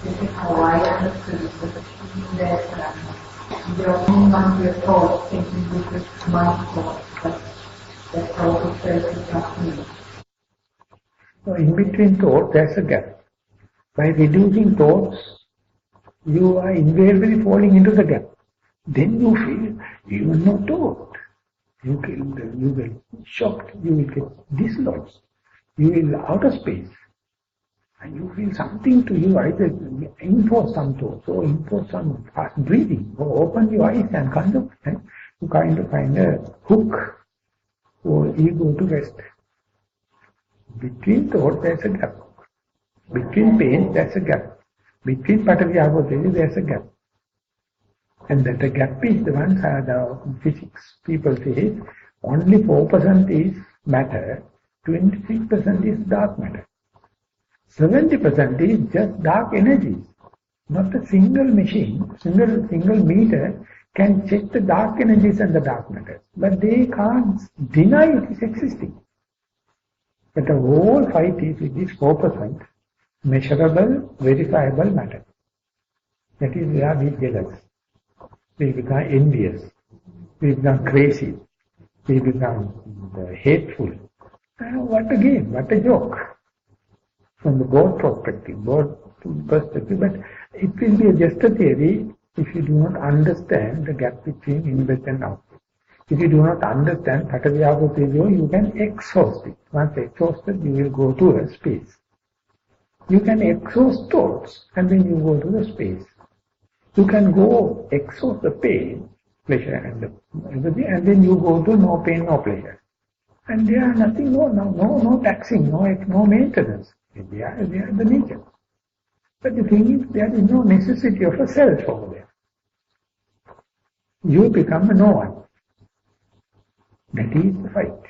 This is how I understood it, that you're only one your thoughts thinking this is my thoughts, but that thought itself is not me. So in between thoughts there's a gap. By reducing thoughts, you are invariably falling into the gap. Then you feel you will not thought. You will shocked, you will get dislodged, you will out of space. And you feel something to you, either enforce some thoughts or enforce some fast breathing, or open your eyes and kind of find a hook for ego to rest. Between thought there's a gap. Between pain there's a gap. Between Patavi Apo Tejo there's a gap. And that the gap is the one the physics people say only 4% is matter, 26% is dark matter. 70% is just dark energies. Not a single machine, single meter can check the dark energies and the dark matter. But they can't deny it is existing. But the whole fight is with this 4%. measurable, verifiable matter. That is where we jealous. We become envious. We become crazy. We become hateful. What a game, what a joke. From the board perspective, but it will be just a theory if you do not understand the gap between input and output. If you do not understand Patavyapo Tejo, you can exhaust it. Once exhausted, you will go to a space. You can exhaust thoughts and then you go to the space. You can go exhaust the pain, pleasure and everything, and then you go to no pain, no pleasure. And there are nothing, no taxing, no maintenance. They are the nature. But the thing is, there is no necessity of a self over there. You become a no one. That is the fight.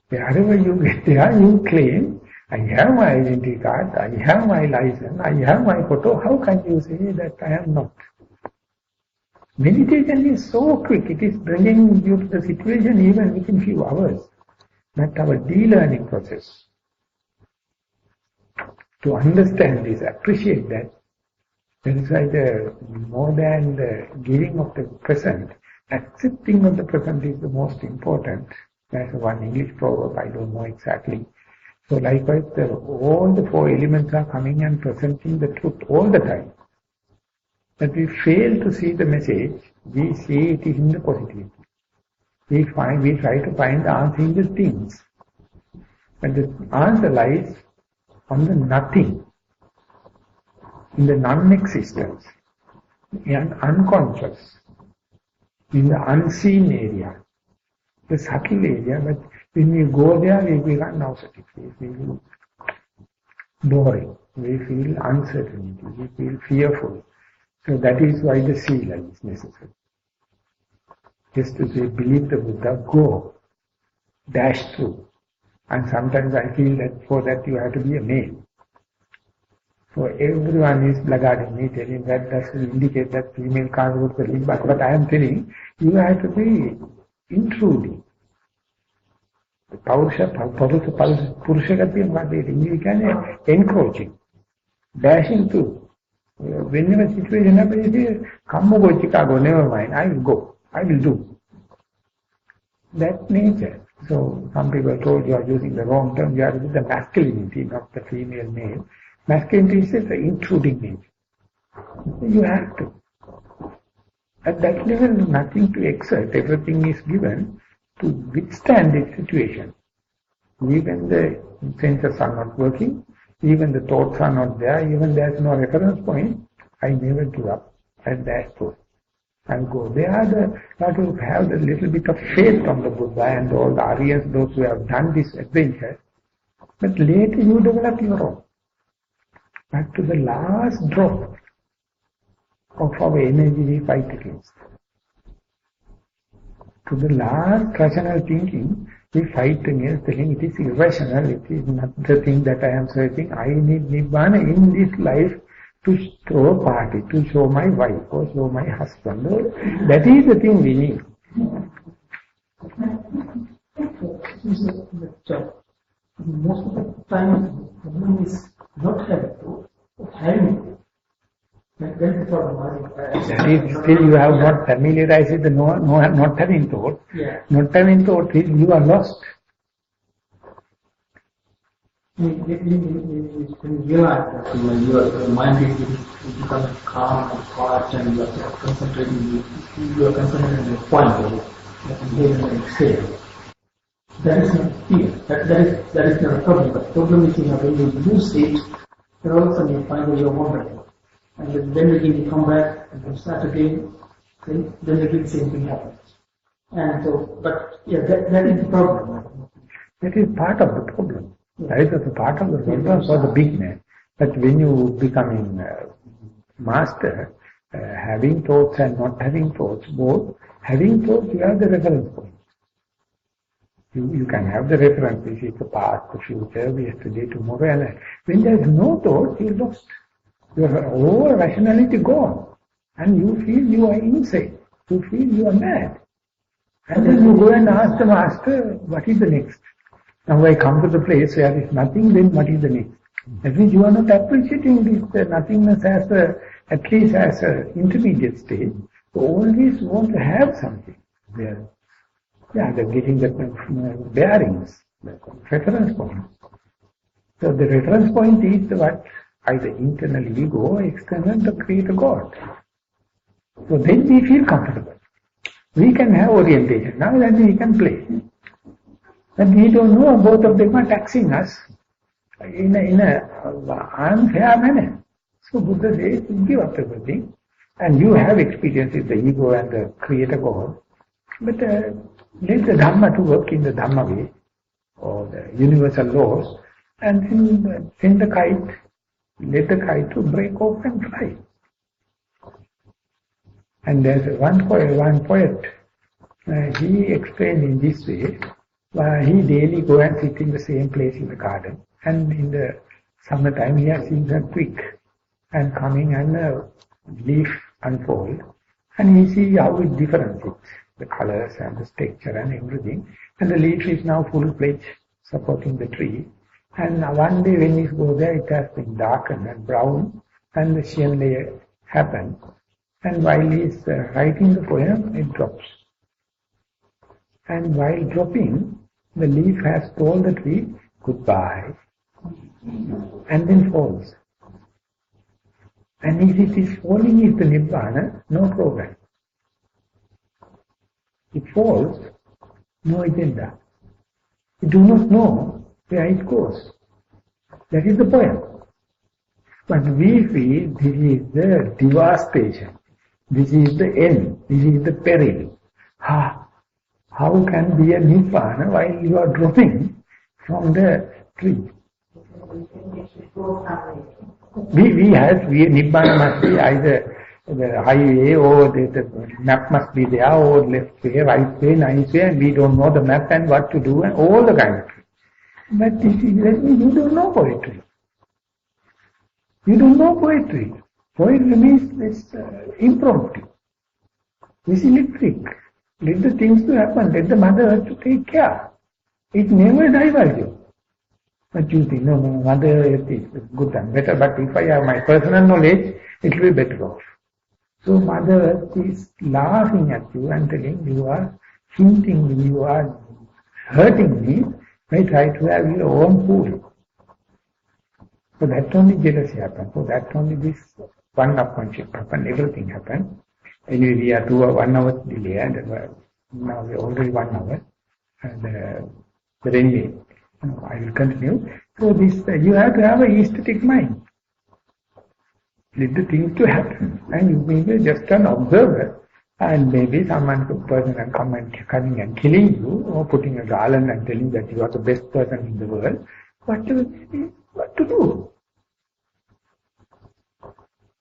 Wherever you get there, you claim, I have my identity card, I have my license, I have my photo. How can you say that I am not? Meditation is so quick, it is bringing you to the situation even within few hours. That's our de-learning process. To understand this, appreciate that, that is why more than the giving of the present, accepting of the present is the most important. That's one English proverb, I don't know exactly. So likewise, all the four elements are coming and presenting the truth all the time. But we fail to see the message, we see it in the positivity. We try to find the answer in the things. But the answer lies on the nothing, in the non-existence, in unconscious, in the unseen area, the subtle area. But when we go there, we become nauseatic, we feel boring, we feel uncertainty, we feel fearful. So that is why the sila is necessary. Just to say, believe the Buddha, go, dash through. And sometimes I feel that for that you have to be a male. So everyone is blackguarding me, telling that doesn't indicate that female can't go to the link. But I am telling, you have to be intruding. The Purusha Gati, you can encroaching, dashing through. Whenever situation happens, you say, come go Chicago, never mind, I will go, I will do. That nature. So some people told you are using the wrong term, you are using the masculinity, not the female male. Masculinity is the intruding nature. You have to. At that level, nothing to exert, everything is given to withstand this situation. Even the senses are not working, even the thoughts are not there, even there is no reference point, I never give up. And that's true. And go. They are to have a little bit of faith on the Buddha and all the Aryas, those who have done this adventure. But later you develop your own. But to the last drop of our energy we fight against. To the last rational thinking we fight against, telling it is irrational, it is not the thing that I am searching. I need Nibbana in this life to throw a party, to show my wife or show my husband. That is the thing we need. Most of the time, the problem is not having it. That's the problem. Still you have not familiarized with the not having thought. Yeah. Not having thought is you are lost. When you realize that your mind is becoming calm and quiet and you are concentrating, you are concentrating on the point of it, that inhale and exhale. That is not fear. That is not a problem. But the problem is, when you lose it, then all of a sudden you find that you are wandering. And then again you come back and you start again, then again the same thing happens. And so, but yeah, that is the problem. That is part of the problem. That is also part of the problem for the big man. But when you become master, having thoughts and not having thoughts, both, having thoughts, you have the reference point. You can have the reference, this is the past, the future, yesterday, tomorrow, and when there is no thought, you are lost. Your whole rationality gone. And you feel you are insane. You feel you are mad. And then you go and ask the master, what is the next? Now I come to the place where there is nothing, then what is the next? That means you are not appreciating this nothingness as at least as an intermediate stage. You always want to have something there. Yeah, they're getting the bearings, the reference point. So the reference point is what? Either internal ego or external the creator God. So then we feel comfortable. We can have orientation. Now then we can play. But we don't know both of them are taxing us in a unfair manner. So Buddha says, give up everything. And you have experience with the ego and the creator God. But let the Dhamma to work in the Dhamma way, or the universal laws, and then send the kite, let the kite to break off and fly. And there's one poet, he explained in this way, he daily go and sit in the same place in the garden, and in the summertime he has seen a twig and coming and a leaf unfold, and he see how it differentiates the colors and the texture and everything, and the leaf is now full-fledged supporting the tree, and one day when he goes there it has been darkened and brown, and the sheer layer happened, and while he is writing the poem it drops, and while dropping the leaf has told the tree goodbye, and then falls. And if it is falling is the Nibbana, no problem. It falls, no agenda. You do not know where it goes. That is the point. But we feel this is the devastation. This is the end. This is the peril. How can be a Nibbana while you are dropping from the tree? Nibbana must be either the highway or the map must be there, or left way, right way, nice way, and we don't know the map and what to do and all the kind of things. But you don't know poetry. You don't know poetry. Poetry means this impromptu. This electric. Let the things to happen. Let the Mother Earth to take care. It never diverges you. But you think, no, Mother Earth is good and better, but if I have my personal knowledge, it will be better off. So Mother Earth is laughing at you and telling you are hinting, you are hurting me, by trying to have your own food. So that only jealousy happens. So that only this one upmanship happened, everything happened. Anyway, we are 1 hour delay, and now we are already 1 hour. But anyway, I will continue. So this, you have to have an aesthetic mind. Let the things to happen, and you may be just an observer, and maybe someone person can come and coming and killing you, or putting a garland and telling that you are the best person in the world. What to do?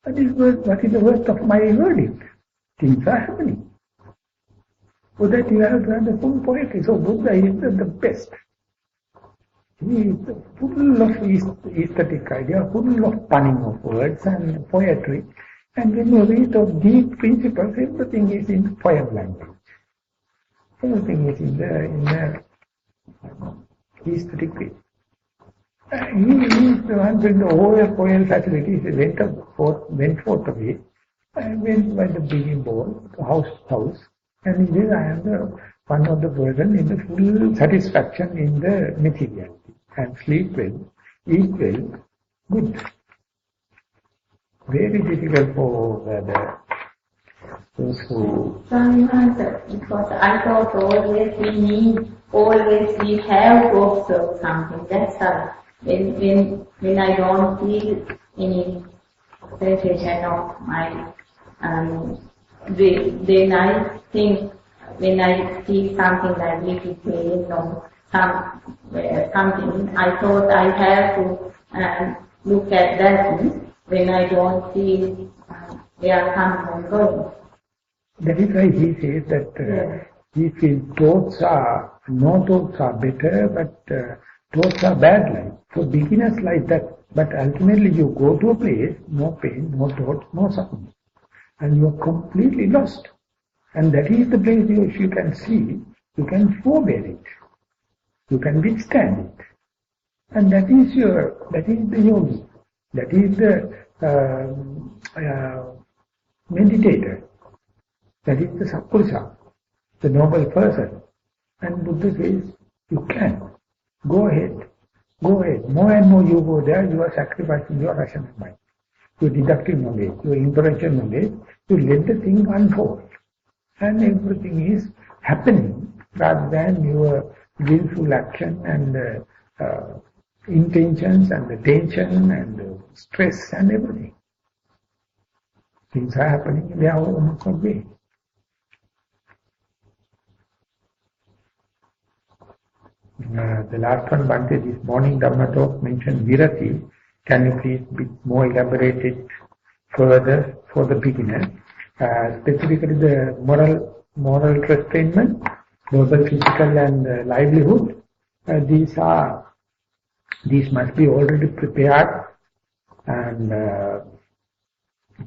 What is the worst of my verdict? Things are happening. So that you have to have the full poetry. So Buddha is the best. He is full of aesthetic idea, full of punning of words and poetry. And when you read of deep principles, everything is in poem language. Everything is in the aesthetic way. He is the one when the whole poem facilities went forth away. I went by the beginning ball, house, and in this I am one of the person in the full satisfaction in the materiality. And sleep well, eat well, good. Very difficult for those who... Because I thought always we have to observe something. That's how. When I don't feel any sensation of my then I think when I see something like little pain or something, I thought I have to look at that when I don't feel where coming and going. That is why he says that he feels no thoughts are better, but thoughts are bad like. So beginners like that, but ultimately you go to a place, no pain, no thoughts, no suffering. And you are completely lost. And that is the place if you can see, you can forbear it. You can withstand it. And that is the yogi. That is the meditator. That is the Sappurusha, the noble person. And Buddha says, you can. Go ahead. Go ahead. More and more you go there, you are sacrificing your rational mind, your deductive knowledge, your inferential knowledge. You let the thing unfold. And everything is happening rather than your willful action and intentions and the tension and the stress and everything. Things are happening in their own way. The last one, Bhante, this morning Dhamma talk mentioned virati. Can you please be more elaborated further for the beginner? Specifically the moral restraint, verbal, physical and livelihood. These must be already prepared and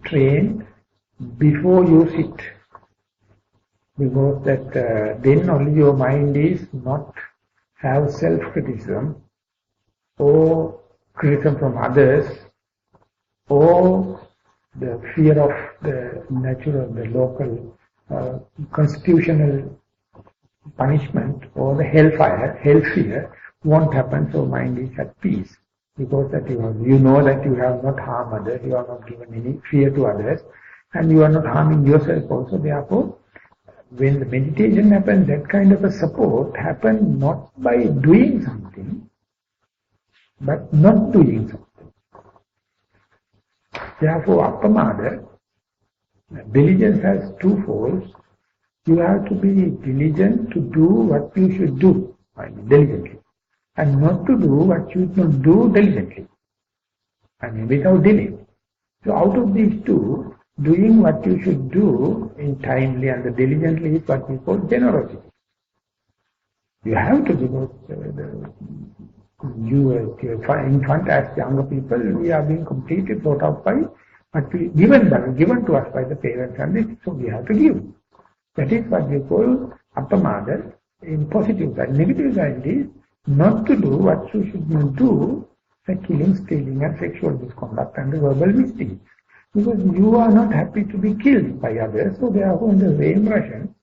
trained before you sit. Because that then only your mind is not have self-criticism or criticism from others or the fear of the natural, the local, constitutional punishment or the hell fear won't happen, so mind is at peace. Because that you know that you have not harmed others, you are not given any fear to others, and you are not harming yourself also. Therefore, when the meditation happens, that kind of a support happens not by doing something, but not doing something. Therefore, appamada, diligence has two folds. You have to be diligent to do what you should do, diligently, and not to do what you should not do diligently, without delay. So out of these two, doing what you should do in timely and diligently is what we call generosity. You have to, because in front as younger people, we are being completely thought of by what we given to us by the parents, and this, so we have to give. That is what we call appamada in positive side. Negative side is not to do what you should not do, like killing, stealing and sexual misconduct and verbal misdeeds. Because you are not happy to be killed by others, so therefore in the same ration,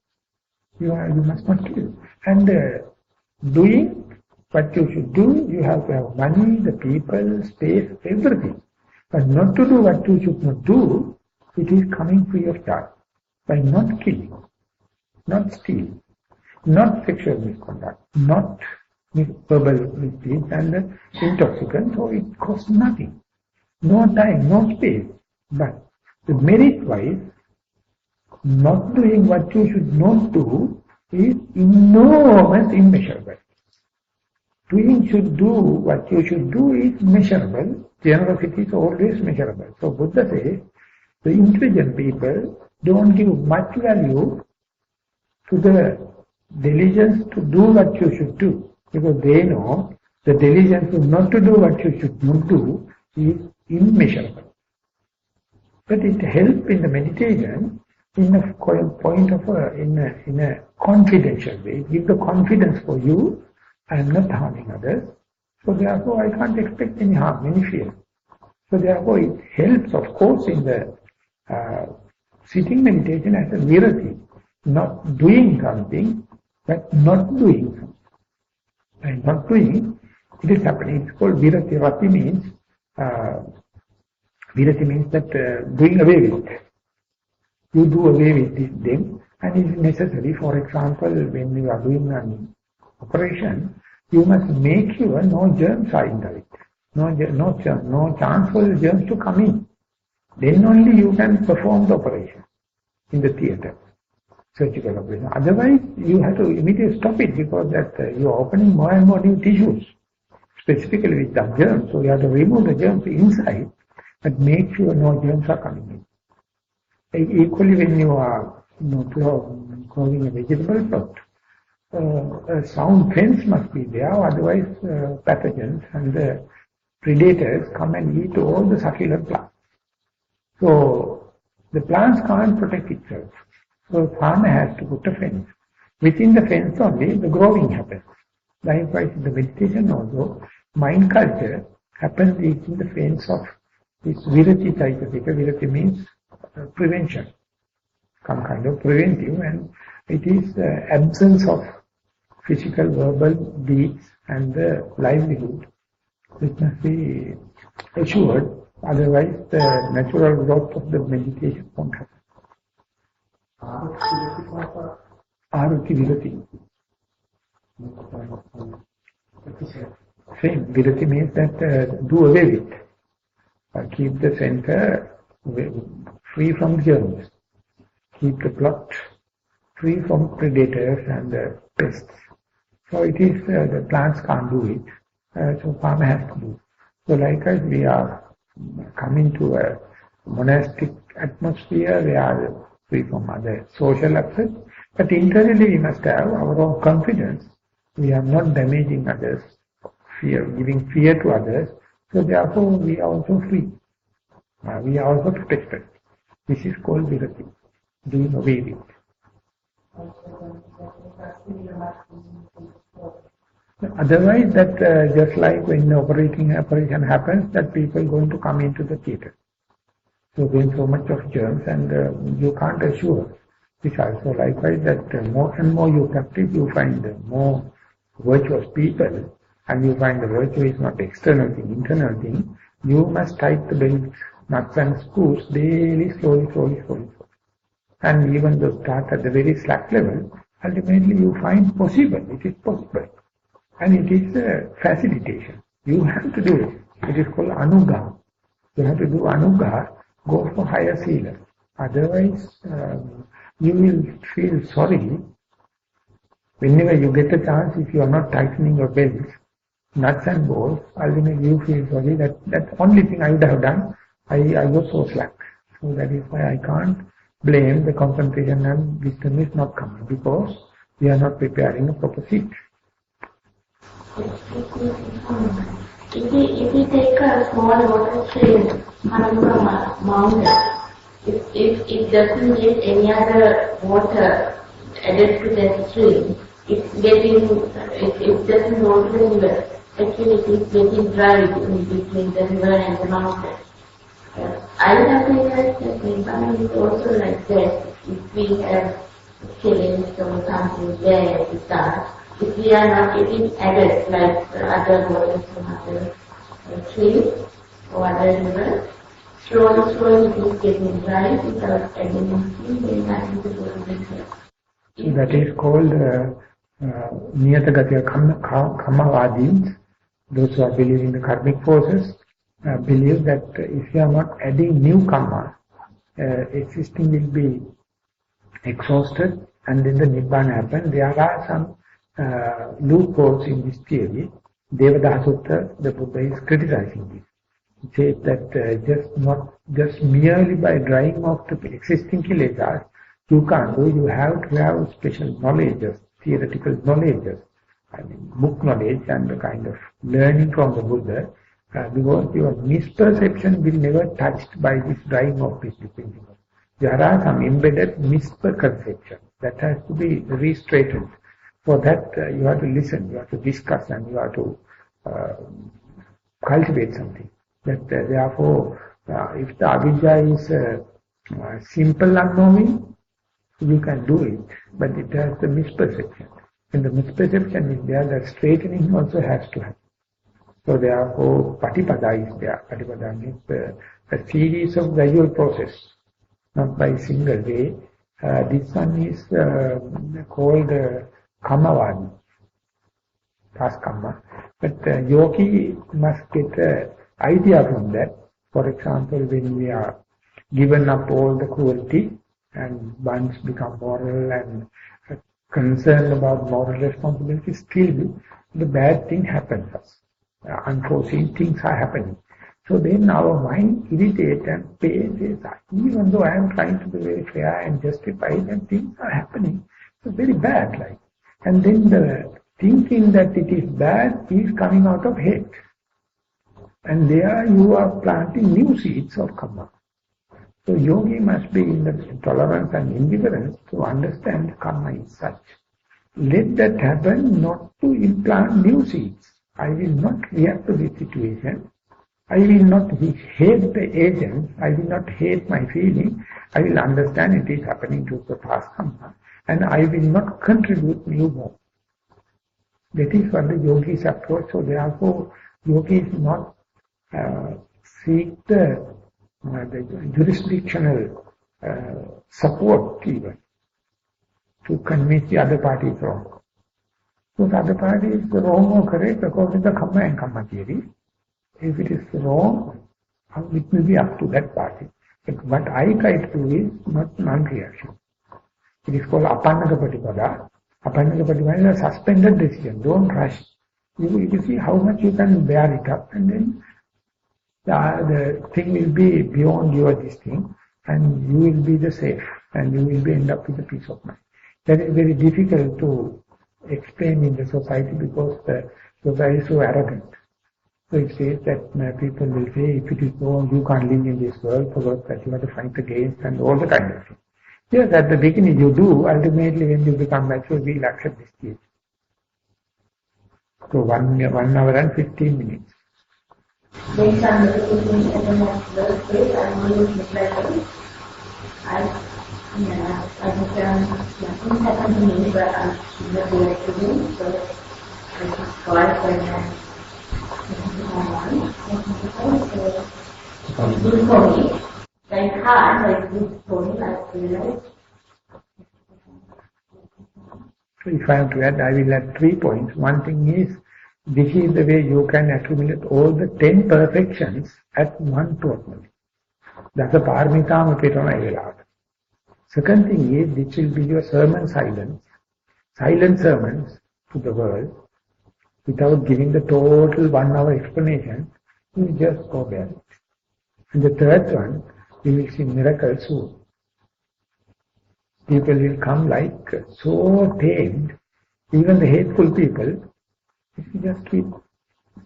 you must not kill. And doing what you should do, you have to have money, the people, space, everything. But not to do what you should not do, it is coming free of charge. By not killing, not stealing, not sexual misconduct, not verbal misdeeds and intoxicants, so it costs nothing. No time, no space. But the merit-wise, not doing what you should not do is enormous, immeasurable. Doing should do what you should do is measurable. Generosity is always measurable. So Buddha says, the intelligent people don't give much value to the diligence to do what you should do. Because they know the diligence not to do what you should not do is immeasurable. But it helps in the meditation in a point of in a confidential way. It gives the confidence for you, I am not harming others, so therefore I can't expect any harm, any fear. So therefore it helps, of course, in the sitting meditation as a virati, not doing something, but not doing something. And not doing, it is happening. It's called virati. Rati means virati means that doing away with. You do away with this thing, and it is necessary. For example, when you are doing an operation, you must make sure no germs are in it. No chance for the germs to come in. Then only you can perform the operation in the theatre, surgical operation. Otherwise, you have to immediately stop it, because that you are opening more and more new tissues, specifically with the germs. So you have to remove the germs inside, but make sure no germs are coming in. Equally, when you are growing a vegetable plot, a sound fence must be there, otherwise pathogens and the predators come and eat all the succulent plants. So the plants can't protect itself. So farmer has to put a fence. Within the fence only the growing happens. Likewise in the meditation also, mind culture happens in the face of this virati chaitanya. Virati means prevention, some kind of preventive, and it is absence of physical, verbal deeds and the livelihood which must be assured, otherwise the natural growth of the meditation won't happen. Aruti virati. Same, virati means that do away with. Keep the center free from germs. Keep the plot free from predators and pests. So it is, the plants can't do it, so farmer has to do. So likewise we are coming to a monastic atmosphere, we are free from other social upsets, but internally we must have our own confidence. We are not damaging others, giving fear to others, so therefore we are also free. We are also protected. This is called virati, doing away with. Otherwise, that just like when the operation happens, that people going to come into the theatre. So there's so much of germs, and you can't assure. This also likewise that more and more you practice, you find more virtuous people, and you find the virtue is not external thing, internal thing. You must tighten the belts, nuts and screws daily, slowly. And even though start at the very slack level, ultimately you find possible, it is possible. And it is a facilitation. You have to do it. It is called anugaha. You have to do anugaha, go for higher sila. Otherwise, you will feel sorry whenever you get a chance. If you are not tightening your belts, nuts and bolts, ultimately you feel sorry that only thing I would have done, I was so slack. So that is why I can't blame the concentration and wisdom is not coming, because we are not preparing a proper seat. If we take a small water stream coming from a mountain, if it doesn't get any other water added to that stream, it doesn't go to the river. Actually, it is getting dry in between the river and the mountain. I have realized that in Vanaya is also like that. If we have challenged or something there at the start, if we are not getting added like other waters from other trees or other rivers, slowly it is getting dry without adding anything, then I think it will be so that is called Niyatagatiya Kamavadins. Those who are believing in the karmic forces believe that if you are not adding new karma, existing will be exhausted and then the Nibbana happens. There are some loopholes in this theory. Devadaha Sutta, the Buddha is criticizing this. He says that just merely by drying off the existing kilesas, you can't do. You have to have special knowledges, theoretical knowledges, book knowledge and the kind of learning from the Buddha, because your misperception will never touched by this drying off this thinking. There are some embedded misperceptions that has to be re-straightened. For that, you have to listen, you have to discuss, and you have to cultivate something. That therefore, if the avidya is simple unknowing, you can do it, but it has the misperception. When the misperception is there, that straightening also has to happen. So therefore, patipada is there. Patipada means a series of gradual process, not by single way. This one is called Kamavadi, past karma. But yogi must get an idea from that. For example, when we are given up all the cruelty and once become moral and concerned about moral responsibility, still the bad thing happens us. Unforeseen things are happening. So then our mind irritates and pains, even though I am trying to be very fair and justified, and things are happening. It's very bad, like. And then the thinking that it is bad is coming out of hate. And there you are planting new seeds of karma. So yogi must be in the tolerance and indifference to understand karma is such. Let that happen, not to implant new seeds. I will not react to this situation. I will not hate the agent. I will not hate my feeling. I will understand it is happening to the past karma, and I will not contribute new more. That is what the yogi's approach. So therefore, yogis not seek the jurisdictional support even to convince the other party is wrong. So the other party is wrong or correct according to the karma and karma theory. If it is wrong, it will be up to that party. But what I try to do is not non-reaction. It is called apannaka patipada. Apannaka patipada is a suspended decision. Don't rush. You see how much you can bear it up, and then the thing will be beyond your this thing, and you will be the safe, and you will be end up with a peace of mind. That is very difficult to explain in the society because the society is so arrogant. So it says that people will say, if it is wrong, you can't live in this world, forget that you have to fight against and all the kind of things. Yes, at the beginning you do, ultimately when you become mature, we will accept this stage. So 1 hour and 15 minutes. Based on the situation at the next birthday, I'm really reflecting. I have done nothing happened to me, but I'm not like to do, so I just go out when it's good for me. Very hard, but it's good for me, I realize. So if I have to add, I will add 3 points. One thing is, this is the way you can accumulate all the 10 perfections at one tournament. That's a paramita upetona evelata. Second thing is, this will be your sermon silent sermons to the world, without giving the total 1 hour explanation. You just go there. And the third one, you will see miracles soon. People will come like so tamed, even the hateful people, if you just keep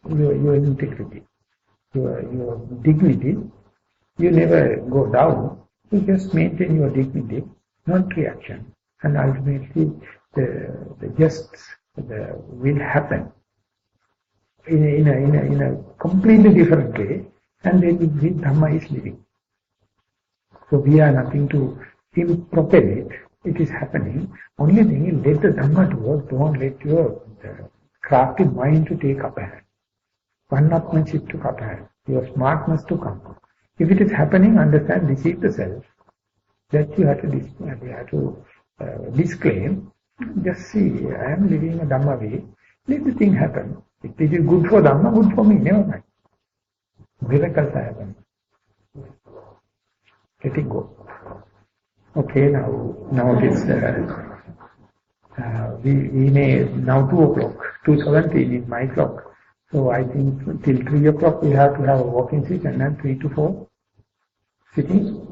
your integrity, your dignity, you never go down, you just maintain your dignity, not reaction. And ultimately the justice will happen in a completely different way, and then the Dhamma is living. So we are nothing to propel it. It is happening. Only thing is, let the Dhamma to work. Don't let your crafty mind to take upper hand. One-upmanship to upper hand. Your smartness to come. If it is happening, understand this is the self. That you have to disclaim. Just see, I am living a Dhamma way. Let the thing happen. If it is good for Dhamma, good for me. Never mind. Miracles happen. Let it go. Okay, now it is, we may, now 2 o'clock, 2:17 is my clock. So I think till 3 o'clock we have to have a walking session, and 3 to 4 sitting.